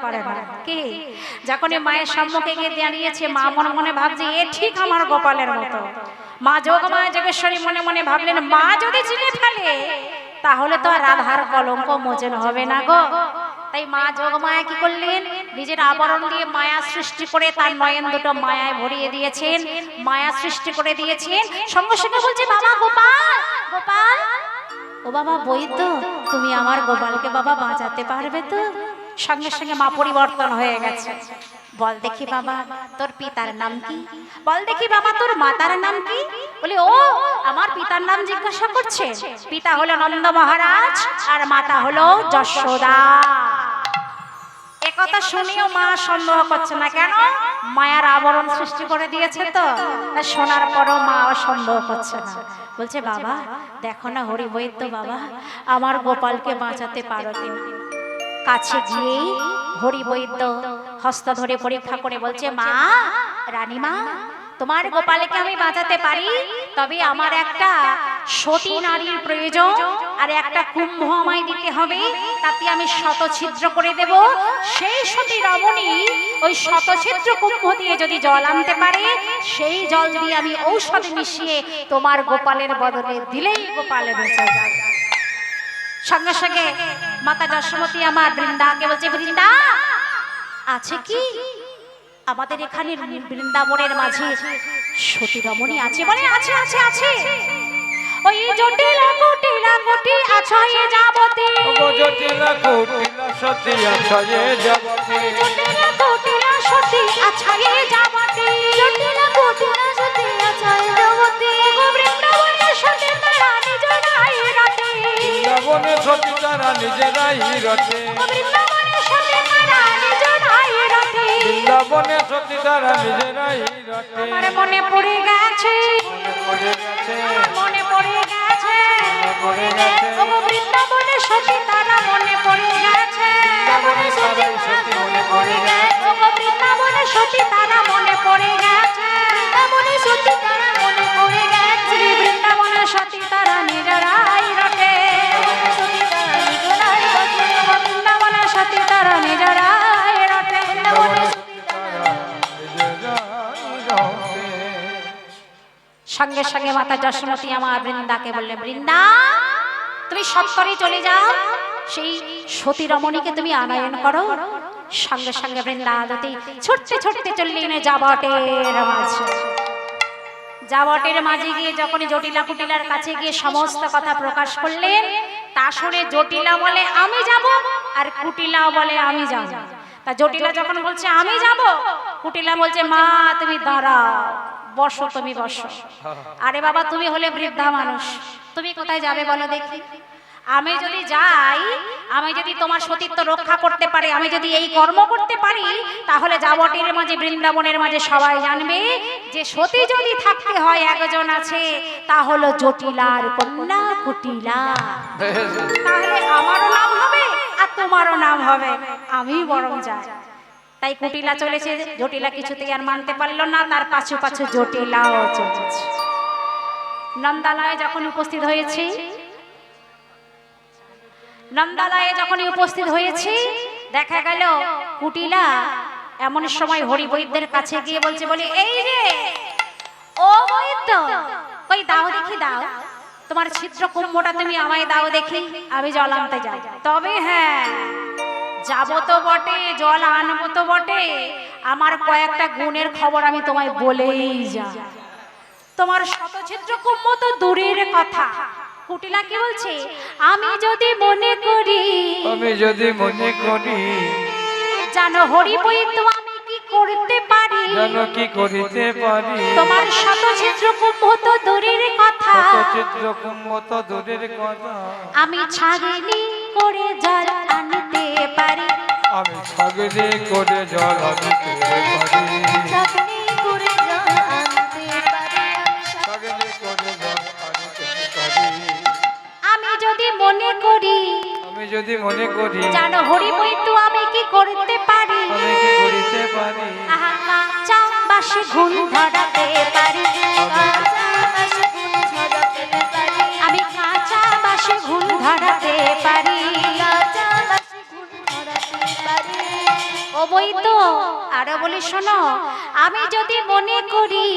পারে না কি যখন মায়ের সম্মুখে গিয়ে দাঁড়িয়েছে মা মনে মনে ভাবছে এ ঠিক আমার গোপালের মতো। মা যোগমায়া যোগেশ্বরী মনে মনে ভাবলেন মা যদি চিনে ফেলে তাহলে তো আর রাধার কলঙ্ক মোচন হবে না গো। তাই মা যোগমায়া কি করলেন নিজের আবরণ দিয়ে মায়া সৃষ্টি করে তার নয়ন দুটো মায়ায় ভরিয়ে দিয়েছেন, মায়া সৃষ্টি করে দিয়েছেন। সঙ্গে সঙ্গে বলছে বাবা গোপাল গোপাল ও বাবা বৈদ্য তুমি আমার গোপালকে বাবা বাঁচাতে পারবে তো? সঙ্গে সঙ্গে মা পরিবর্তন হয়ে গেছে। বল দেখি বাবা তোর পিতার নাম কি? বল দেখি বাবা তোর মাতার নাম কি? বলি ও আমার পিতার নাম জিজ্ঞাসা করছে। পিতা হলো নন্দ মহারাজ আর মাতা হলো যশোদা। একথা শুনিও মা সন্দেহ করছে না, কেন মায়ার আবরণ সৃষ্টি করে দিয়েছে তো। শোনার পরও মা সন্দেহ করছে না, বলছে বাবা দেখো না হরি বৈদ্য বাবা আমার গোপালকে বাঁচাতে পারো কিনা। কাছে গিয়ে হরি বৈদ্য হস্ত ধরে পরীক্ষা করে বলছে মা রানীমা তোমার গোপালকে আমি বাঁচাতে পারি, তবে আমার একটা সতী নারীর প্রয়োজন আর একটা কুম্ভ আমায় দিতে হবে, তাতে আমি শতছিদ্র করে দেব। সেই সতী রমণী ওই শতছিদ্র কুম্ভ দিয়ে যদি জল আনতে পারে সেই জল দিয়ে আমি ঔষধ মিশিয়ে তোমার গোপালের বদলে দিলেই গোপালে বেঁচে যাবে। সঙ্গে সঙ্গে মাতা যশোমতী আমার বৃন্দাকে বলছে বৃন্দা আছে কি আমাদের এখানে বৃন্দাবনের মাঝে সতী রমণী আছে? বলে আছে আছে আছে। ওই জটিলা কুটিলা কুটি আছয়ে যাবতে, ও জটিলা কুটিলা সতী আছয়ে যাবতে, জটিলা কুটিলা সতী আছয়ে যাবতে, জটিলা কুটিলা সতী আছয়ে যাবতে। ও বৃন্দাবনের সতী তারা নিজেরাই রটে, বৃন্দাবনে সতী তারা নিজেরাই রটে, বৃন্দাবনের সতী তারা নিজেরাই রটে, বৃন্দাবনে সতী তারা নিজেরাই রটে। আমার মনে পড়ে গেছে মনে পড়ে গেছে, মনে পড়ে গেছে, ও বৃন্দাবনে সতী তারা মনে পড়ে গেছে, বৃন্দাবনে সতী মনে পড়ে গেছে, ও বৃন্দাবনে সতী তারা মনে পড়ে গেছে, বৃন্দাবনে সতী তারা মনে পড়ে গেছে, বৃন্দাবনে সতী তারা নিজেরাই রটে, বৃন্দাবনে সতী তারা নিজেরাই রটে, সঙ্গে সঙ্গে মাতা যশোমতী আমার বৃন্দাকে বললে বৃন্দা তুমি সত্তরে চলে যাও, সেই সতী রমণীকে তুমি আনয়ন করো। সঙ্গে সঙ্গে বৃন্দাবতী ছুটতে ছুটতে চললেন জাবটের মাঝে। জাবটের মাঝে গিয়ে যখন জটিলা কুটিলার কাছে গিয়ে সমস্ত কথা প্রকাশ করলেন, তা শুনে জটিলা বলে আমি যাব আর কুটিলা বলে আমি যাব। তা জটিলা যখন বলছে আমি যাব, কুটিলা বলছে মা তুমি দাঁড়াও, বসো তুমি বসো। আরে বাবা তুমি হলে বৃদ্ধা মানুষ, তুমি কোথায় যাবে বলো দেখি? আমি যদি যাই, আমি যদি তোমার সতীত্ব রক্ষা করতে পারি, আমি যদি এই কর্ম করতে পারি, তাহলে জাবটের মাঝে বৃন্দাবনের মাঝে সবাই জানবে যে সতী যদি থাকতে হয় একজন আছে, তা হলো জটিলার কন্যা কুটিলা। তাহলে আমারও নাম হবে আর তোমারও নাম হবে, আমি বরং যাই। তাই কুটিলা চলেছে, জটিলা কিছুতেই আর মানতে পারলো না, তার পাছু পাছু জটিলাও চলেছে। নন্দালয়ে যখন উপস্থিত হয়েছে, নন্দালয়ে যখন উপস্থিত হয়েছে দেখা গেল কুটিলা এমন সময় হরি বৈদ্যের কাছে গিয়ে বলছে বলে এই রে ও বৈদ্য ওই দাও দেখি দাও, তোমার ছিদ্র কুম্ভটা তুমি আমায় দাও দেখি, আমি জল আনতে যাই। তবে হ্যাঁ যাবো তো বটে, জল আনবো তো বটে, আমার কয়েকটা গুণের খবর আমি তোমায় বলেই যাই। তোমার শতছিদ্র কুম্ভ তো দূরের কথা, কুটিলা কি বলছে আমি যদি মনে করি, আমি যদি মনে করি, জানো হরি বৈদ্য আমি কি করতে পারি, জানো কি করিতে পারি, তোমার শতছিদ্র কুম্ভ তো দূরের কথা, শতছিদ্র কুম্ভ তো দূরের কথা, আমি ছাগলি করে জল আনতে পারি, আমি ছাগলে করে জল আনতে পারি, ছাগলি করে জল আনতে পারি, ছাগলে করে জল আনতে পারি। আমি যদি মনে করি, আমি যদি মনে করি, জানো হরি বৈদ্য আমি কি করতে পারি, আমি কি করিতে পারি, আহা কাঁচা বাঁশে ঘুম ধরাতে পারি, আমি কাঁচা বাঁশে ঘুম ধরাতে পারি, ও বই তো আরো বলি শোনো, আমি যদি মনে করি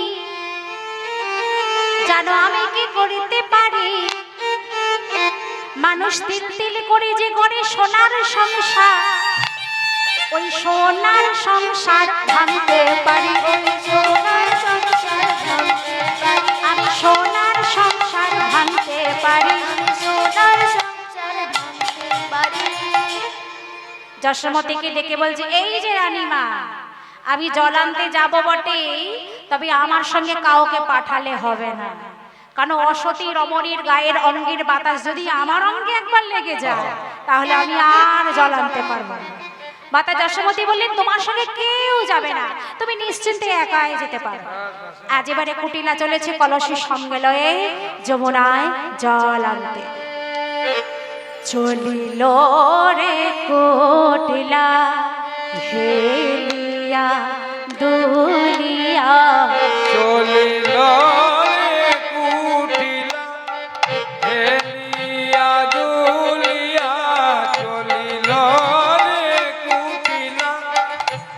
জানো আমি কি করিতে পারি, মানুষ তিল তিল করে যে করে সোনার সংসার, ওই সোনার সংসার ভাঙতে পারি, ওই সোনার সংসার ভাঙতে পারি, আমি সোনার সংসার ভাঙতে পারি, সোনার সংসার ভাঙতে পারি। যশোমতীকে ডেকে বলছে, এই যে রানীমা, আমি জল আনতে যাব বটে, তবে আমার সঙ্গে কাউকে পাঠালে হবে না, কারণ অসতী রমণীর গায়ের অঙ্গের বাতাস যদি আমার অঙ্গে একবার লেগে যায় তাহলে আমি আর জল আনতে পারবো না। মাতা যশোমতী বললেন, তোমার সঙ্গে কেউ যাবে না, তুমি নিশ্চিন্তে একাই যেতে পারো। আজ এবারে কুটিলা চলেছে কলসী সঙ্গে লয়ে যমুনায় জল আনতে। চলিল রে কুটিলা হেলিয়া দুলিয়া, চলিল রে কুটিলা হেলিয়া দুলিয়া, চলিল রে কুটিলা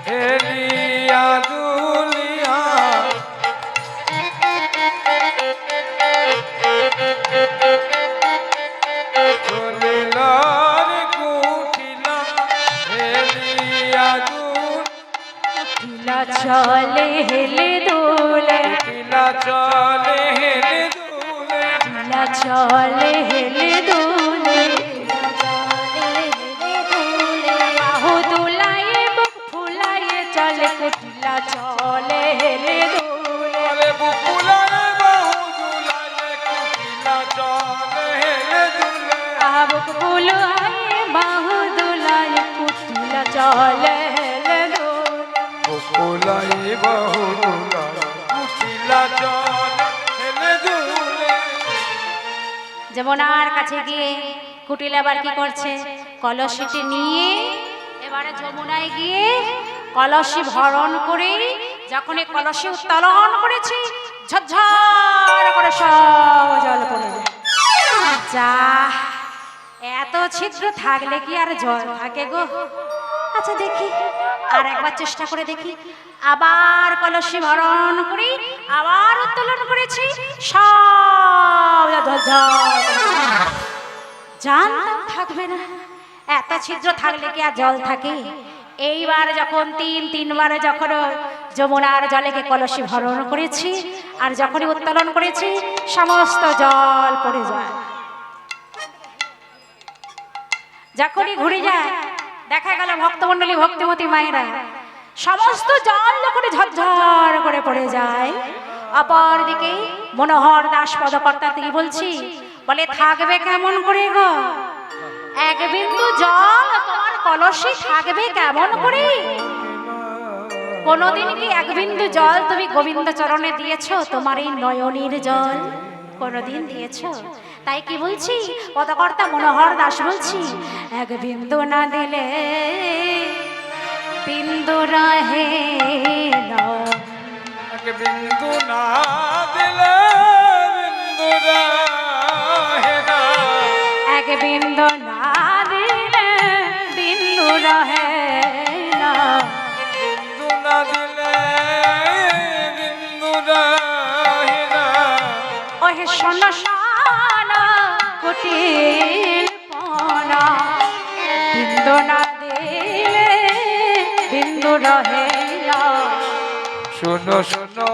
হেলিয়া দুলিয়া। চলিল রে কুটিলা হেলিয়া কুটিলা চলে হেলে দোলে, কুটিলা চলে হেলে দুলে, কুটিলা চলে হেলে দোলে, বাহু দুলায়ে বুক ফুলায়ে চলে, কুটিলা চলে হেলে দোলে, ওরে বুকুলারে বাহু দুলালে, কুটিলা চলে হেলে দুলে। বুক ফুলায়ে বাহু দুলায়ে কুটিলা চলে হেলে দোলে। বুকুলাই বাহু দুলালে, কুটিলা চলে হেলে দুলে। যমুনার কাছে গিয়ে কুটিলা এবার কি করছে, কলসিটি নিয়ে এবারে যমুনায় গিয়ে কলসি ভরণ করে যখন এই কলসি উত্তোলন করেছে, ঝরঝর করে সব জল পড়ে যায়। যা, এত ছিদ্র থাকলে কি আর জল থাকে গো? আচ্ছা দেখি, আর একবার চেষ্টা করে দেখি। আবার কলসি ভরণ করি, আবার উত্তোলন করেছি, সব ঝরঝর জানতাম থাকবে না, এত ছিদ্র থাকলে কি আর জল থাকে? এইবার যখন তিনবার যখন যমুনার জলেকে কলসি ভরণ করেছি আর যখনই উত্তোলন করেছি, সমস্ত জল পড়ে যায়। যখনই ঘুরে যায় দেখা গেল ভক্তমণ্ডলী ভক্তিমতী মায়েরা সমস্ত জল যখন ঝরঝর করে পড়ে যায়, অপর দিকে মনোহর দাস পদকর্তা থেকে বলছি, বলে থাকবে কেমন করে গো, এক বিন্দু জল তোমার কলসি থাকবে কেমন করে? কোনদিন কি এক বিন্দু জল তুমি গোবিন্দ চরণে দিয়েছো? তোমার এই নয়নের জল কোনদিন দিয়েছো? তাই কি বলছি, পদকর্তা মনোহর দাস বলছি, এক বিন্দু না দিলে বিন্দু রহে না, এক বিন্দু না দিলে বিন্দু রহে না, এক বিন্দু না দিলে বিন্দু রহে না, বিন্দু না দিলে বিন্দু রহে না। ওহে শোনো শোনো কুটিল পনা, বিন্দু না দিলে বিন্দু রহে না। শোনো শোনো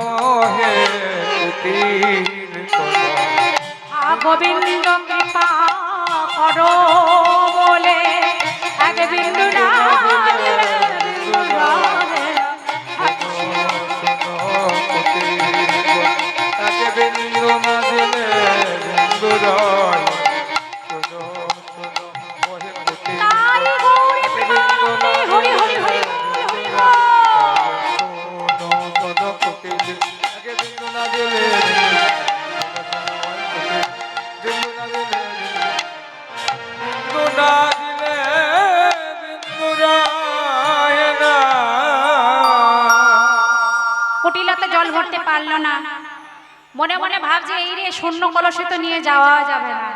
হে কুটিল পনা, গোবিন্দ কৃপা করো বলে এক বিন্দু না দিলে বিন্দু রহে না। শোনো কুটিল পনা, এক বিন্দু না দিলে বিন্দু রয়। শোনো শোনো ওহে কুটিল তাই গৌরী প্রেমানন্দে হরি হরি হরি হরি হরি বল। শোনো শোনো কুটিল, এক বিন্দু না দিলে বিন্দু না দিলে বিন্দু না দিলে বিন্দু রহে না। কুটিলাতে জল ভরতে পারলো না, মনে মনে ভাবছে এই রে শূন্য কলসে তো নিয়ে যাওয়া যাবে না,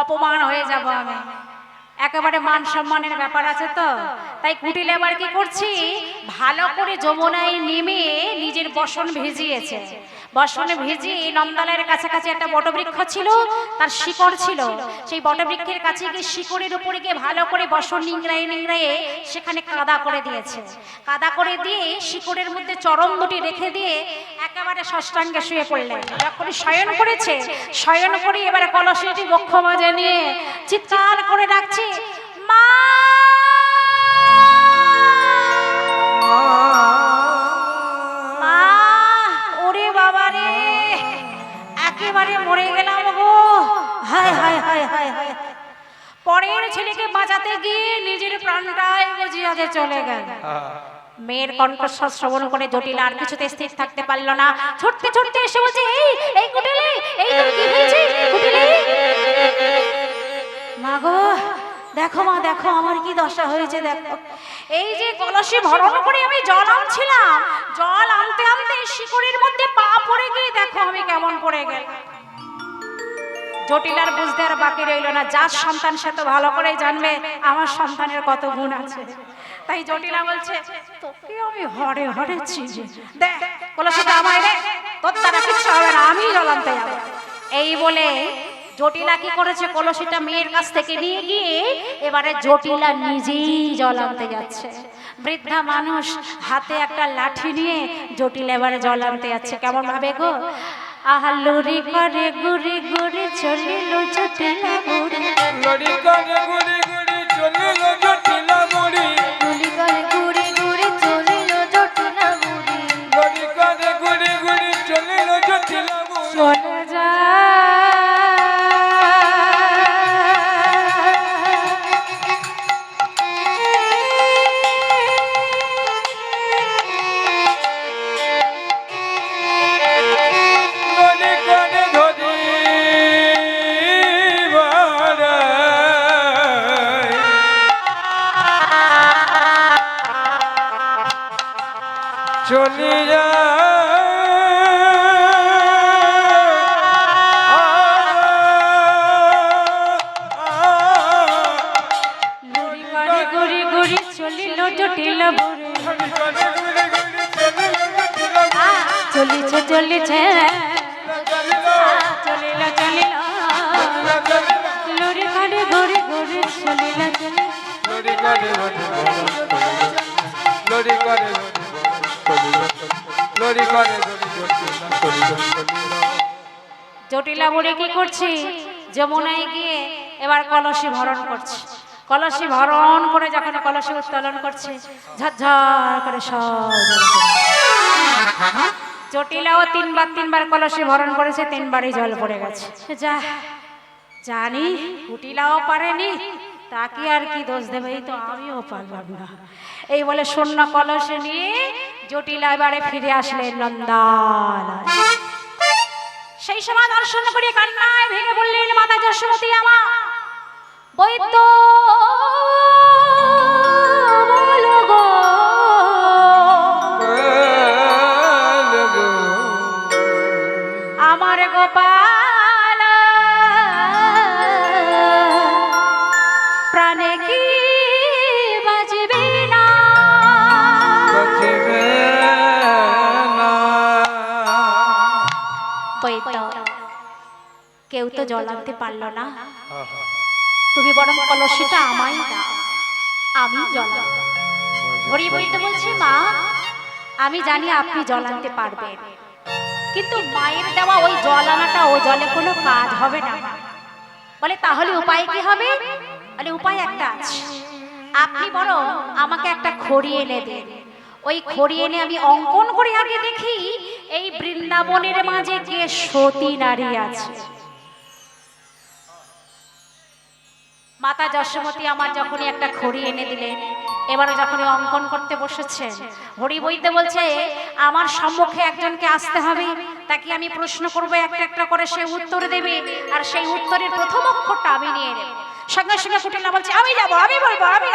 অপমান হয়ে যাব আমি। একেবারে মান সম্মানের ব্যাপার আছে তো, তাই কুটিল এবার কি করছি, ভালো করে যমুনায় নেমে নিজের বসন ভিজিয়েছে। বসনে ভিজিয়ে নন্দালয়ের কাছাকাছি একটা বটবৃক্ষ ছিল, তার শিকড় ছিল, সেই বটবৃক্ষের কাছে গিয়ে শিকড়ের উপরে গিয়ে ভালো করে বসন নিংড়াইয়ে নিংড়াইয়ে সেখানে কাদা করে দিয়েছে। কাদা করে দিয়ে শিকড়ের মধ্যে চরণ দুটি রেখে দিয়ে একেবারে ষষ্ঠাঙ্গে শুয়ে পড়লেন। যখন শয়ন করেছে, শয়ন করে এবারে কলসিটি বক্ষ মাঝে নিয়ে চিৎকার করে ডাকছে, মা মা, ওরে বাবা রে, একেবারে মরে গেলাম গো, হায় হায় হায় হায় হায়। পরের ছেলেকে বাঁচাতে গিয়ে নিজের প্রাণটাই বুঝিয়ে চলে গেল। মেয়ের কণ্ঠস্বর শ্রবণ করে জটিল আর কিছুতে স্থির থাকতে পারল না, ছুটতে ছুটতে এসে বলছে, এই এই কুটিলে, এই তোর কি হয়েছে কুটিলে? মা গো, দেখো মা, দেখো আমার কি দশা হয়েছে, দেখো এই যে কলসি ভরণ করে আমি জল আনছিলাম, জল আনতে আনতে শিকড়ের মধ্যে পা পড়ে গিয়ে দেখো আমি কেমন পড়ে গেল। জটিল আর বুঝতে আর বাকি রইল না, যার সন্তান সে তো ভালো করেই জানবে আমার সন্তানের কত গুণ আছে। তাই জটিলা বলছে, তোকে আমি হরে হরে চিনি, দেখ কলসিটা আমায় দে, তোর দ্বারা কিচ্ছু হবে না, আমি জল আনতে যাবো। এই বলে জটিলা কি করেছে, কলসিটা মেয়ের কাছ থেকে নিয়ে গিয়ে এবারে জটিলা নিজেই জল আনতে যাচ্ছে। বৃদ্ধা মানুষ হাতে একটা লাঠি নিয়ে জটিল এবারে জল আনতে যাচ্ছে। কেমন ভাবে গো, আহালুরি করে গুরি গুরি চলিল জটিলা বুড়ি, লড়ি করে গুড়ি গুড়ি চলিল জটিলা বুড়ি, গুলি করে গুরি গুরি চলিল জটিলা বুড়ি, লড়ি করে গুড়ি গুড়ি চলিল জটিলা বুড়ি। চলে যা লড়ি করে ধরি বাড়াই, চলিয়া গুরি করে গুরি গুরি চলিল জটিলা বুড়ি, চলিছে চলিছে চলিল চলিল, লুরি করে ঘুরি ঘুরি চলিল চলিল। লড়ি করে লড়ি করে লড়ি করে জটিলা বুড়ি কি করছি, যমুনায় গিয়ে এবার কলসি ভরণ করছে। কলসি ভরণ করে যখন কলসি উত্তোলন করছে, ঝরঝর করে সব জল পড়ে। জটিলাও তিনবার কলসি ভরণ করেছে, তিনবারই জল পড়ে গেছে। যা জানি কুটিলাও পারেনি, তাকে আর কি দোষ দেবে, এই তো আমিও পারলাম না। এই বলে শূন্য কলসে নিয়ে জটিলা এবারে ফিরে আসলেন নন্দালয়। সেই সময় দর্শন করে কান্নায় ভেঙে বললেন, মাতা যশোমতী আমার বৈদ্য বলো গো, আমার গোপাল প্রাণে কি বাজবে না, বৈদ্য কেউ তো জল আনতে পারলো না, তুমি বরং কলসিটা আমায় দাও, আমি জল আনবো। হরি বৈদ্য বলছি, মা আমি জানি আপনি জল আনতে পারবেন, কিন্তু মায়ের দেওয়া ওই জল আনাটা ও জলে কোনো কাজ হবে না। বলে তাহলে উপায় কি হবে? বলে উপায় একটা আছে, আপনি বরং আমাকে একটা খড়ি এনে দেন, ওই খড়ি এনে আমি অঙ্কন করে আগে দেখি এই বৃন্দাবনের মাঝে কে সতী নারী আছে। মাতা যশোমতী আমার যখনই একটা খড়ি এনে দিলেন, এবারে যখন অঙ্কন করতে বসেছেন, হরি বৈদ্য বলছে আমার সম্মুখে একজনকে আসতে হবে, তাকে আমি প্রশ্ন করবো, একটা একটা করে সে উত্তর দেবে, আর সেই উত্তরের প্রথম অক্ষরটা আমি নিয়ে নেব। সঙ্গে সঙ্গে কুটিলা বলছে, আমি যাবো, আমি বলবো, আমি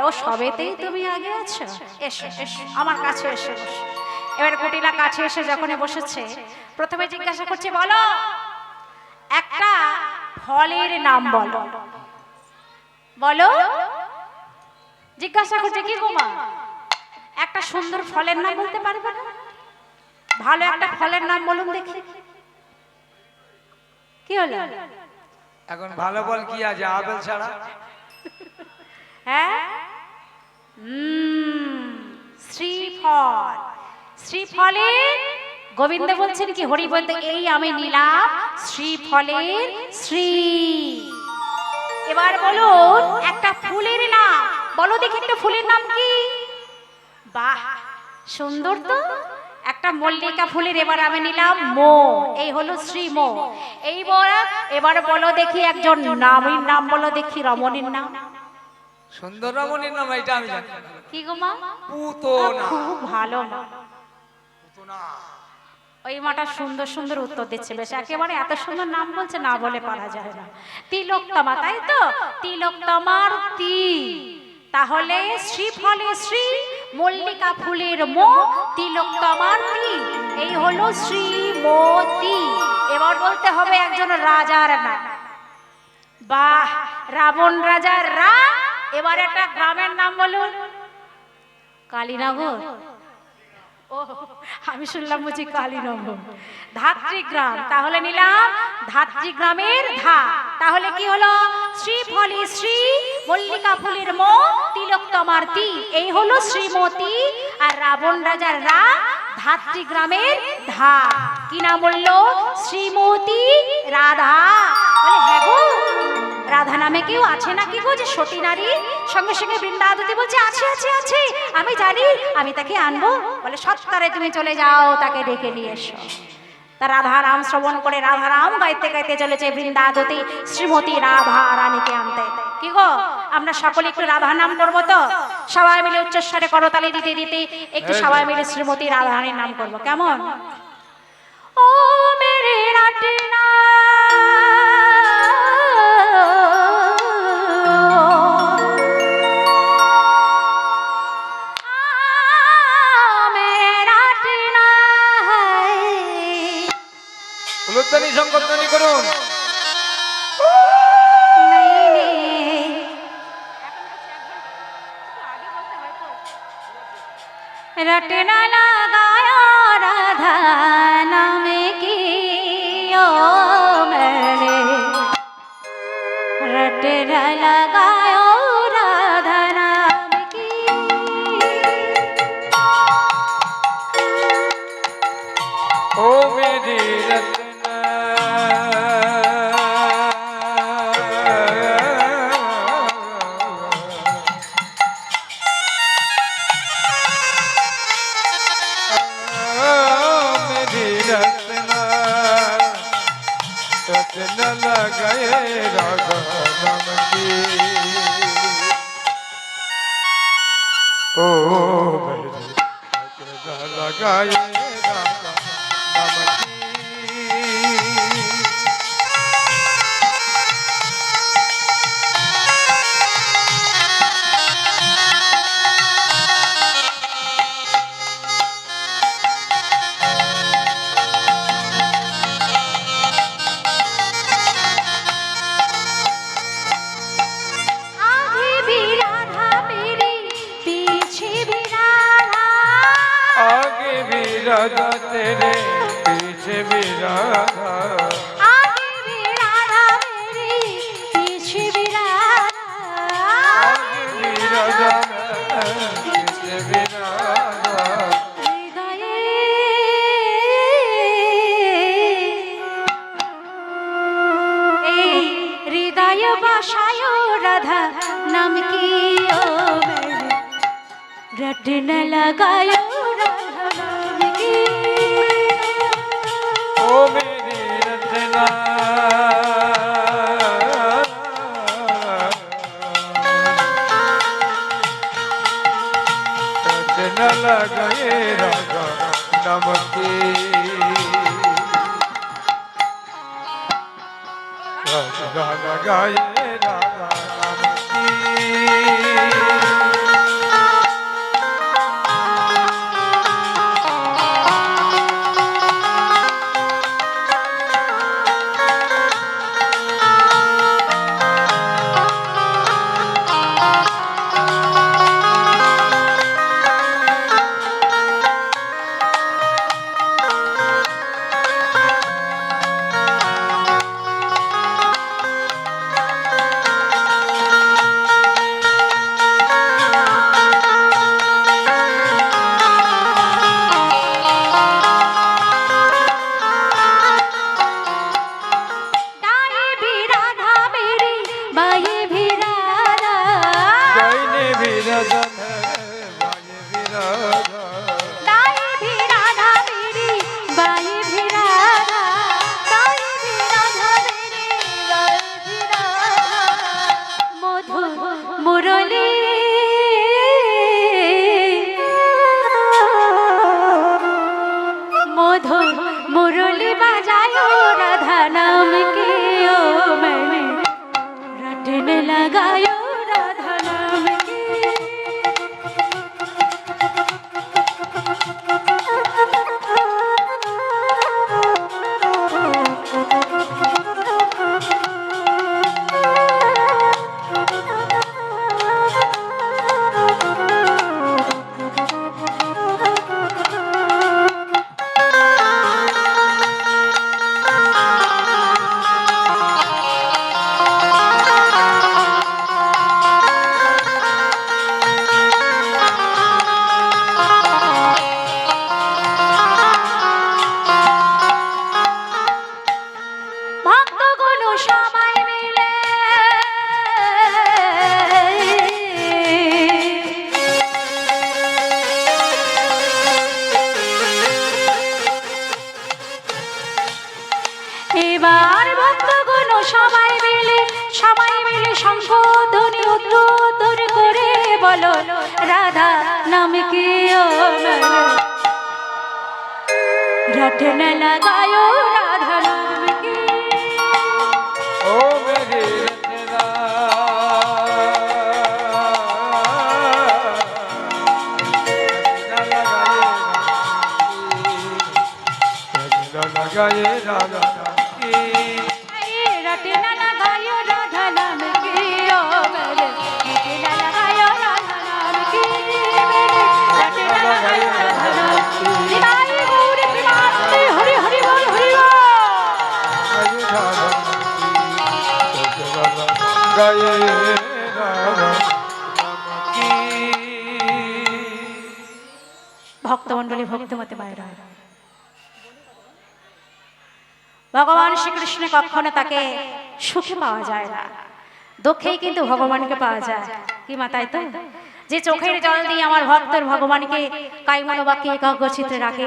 ও সবেতেই তুমি আগে আছো, এসো এসো আমার কাছে এসে বসো। এবার কুটিলা কাছে এসে যখন বসেছে, প্রথমে জিজ্ঞাসা করছে, বলো একটা ফলের নাম বলো। বলো, জিজ্ঞাসা করছে কি গো মা, একটা সুন্দর ফলের নাম বলতে পারবে না? ভালো একটা ফলের নাম বলুন দেখি। কি হলো? এখন ভালো বল কি আছে আপেল ছাড়া? হ্যাঁ, শ্রীফল। শ্রীফলের গোবিন্দ বলছেন কি, হরি বলতে এই আমি নিলাম শ্রীফলের শ্রী। এবার বলুন একটা ফুলের নাম, বলো দেখি একটা ফুলের নাম কি? বাহ, সুন্দর তো, একটা মল্লিকা ফুলের এবার আমি নিলাম মো, এই হলো শ্রী মো। এবার বলো দেখি একজন নামের নাম বলো দেখি, রমণীর নাম। সুন্দর রমণীর নাম এটা আমি জানি। কি গো মা? পুতনা। খুব ভালো মা। পুতনা। ওই মাটা সুন্দর সুন্দর উত্তর দিচ্ছে, বেশ একেবারে এত সুন্দর নাম বলছে, না বলে পারা যায় না। তিলোত্তমা, তাই তো? তিলোত্তমার তি, তাহলে শ্রীফলে শ্রী, মল্লিকা ফুলের মো, তিলোত্তমার তি, এই হলো শ্রীমতী। এবার বলতে হবে একজন রাজার নাম। বাহ, রাবণ রাজার রা। এবার একটা গ্রামের নাম বলুন। কালীনগর। ও, আমি শুনলাম বুঝি কালীনগর। ধাত্রীগ্রাম, তাহলে নিলাম ধাত্রীগ্রামের ধা, তাহলে কি হলো? শ্রীফলে শ্রী, মল্লিকা ফুলের মো, তিলোত্তমার তি, এই হলো শ্রীমতী। আর রাবণ রাজার রা, ধাত্রীগ্রামের ধা, কি নাম বললো? শ্রীমতী রাধা। বলে হ্যাঁ গো, রাধা নামে কেউ আছে নাকি গো যে সতী নারী? সঙ্গে সঙ্গে বৃন্দাবতী বলছে আছে আছে আছে, আমি জানি, আমি তাকে আনবো। বলে সত্তরে তুমি চলে যাও, তাকে ডেকে নিয়ে এসো। তা রাধারাম শ্রবণ করে রাধারাম গাইতে গাইতে চলেছে বৃন্দাবতী শ্রীমতী রাধা রানীকে আনতে। কি গো, আমরা সকলে একটু রাধা নাম করবো তো? সবাই মিলে উচ্চস্বরে করতালি দিতে দিতে একটু সবাই মিলে শ্রীমতী রাধা রানীর নাম করবো, কেমন? ও মেরে রাটিনা উলুধ্বনি সংকীর্তনী করুন। रटना लगाया राधा नाम की ओ मेरे, रटना लगाया राधा नाम की। ओ मेरी रत्ना रत्ना लगाए राधा नाम की। ओ मेरे रत्ना लगाए राधा नाम की। आगे भी राधा मेरी, पीछे भी राधा, आगे भी राधा तेरे पीछे भी राधा। आगे भी राधा मेरी, पीछे भी राधा, आगे भी राधा पीछे भी राधा। हृदये এই হৃদয় বাসায় রাধা নাম কি ও মেরে, রটন লাগায় রাধা নাম কি। ओ मेरी रचना रचना लगाए राधा नाम की। रचना लगाए राधा नाम की। সবাই মিলে শঙ্খ ধ্বনি উদ্বোধন করে বলো রাধা নাম কি রটে না লাগায় রাধা নাম কি ओ मेरी रचना लगाए राधा नाम की रटे ना लगाय राधा नाम की ओ मेरे रटे ना लगाय राधा नाम की मेरे रटे ना लगाय राधा नाम की निताई गौर प्रेमानंद हरि हरि बोल हरि बोल गाए राधा की ভক্তমণ্ডলী ভক্তিমতী মায়েরা ভগবান শ্রীকৃষ্ণ কখনো তাকে সুখে পাওয়া যায় না, দুঃখেই কিন্তু ভগবানকে পাওয়া যায় কি মা, তাই তো? যে চোখের জল দিয়ে আমার ভক্তর ভগবানকে কায়মনোবাক্যে একাগ্রচিত্তে রাখে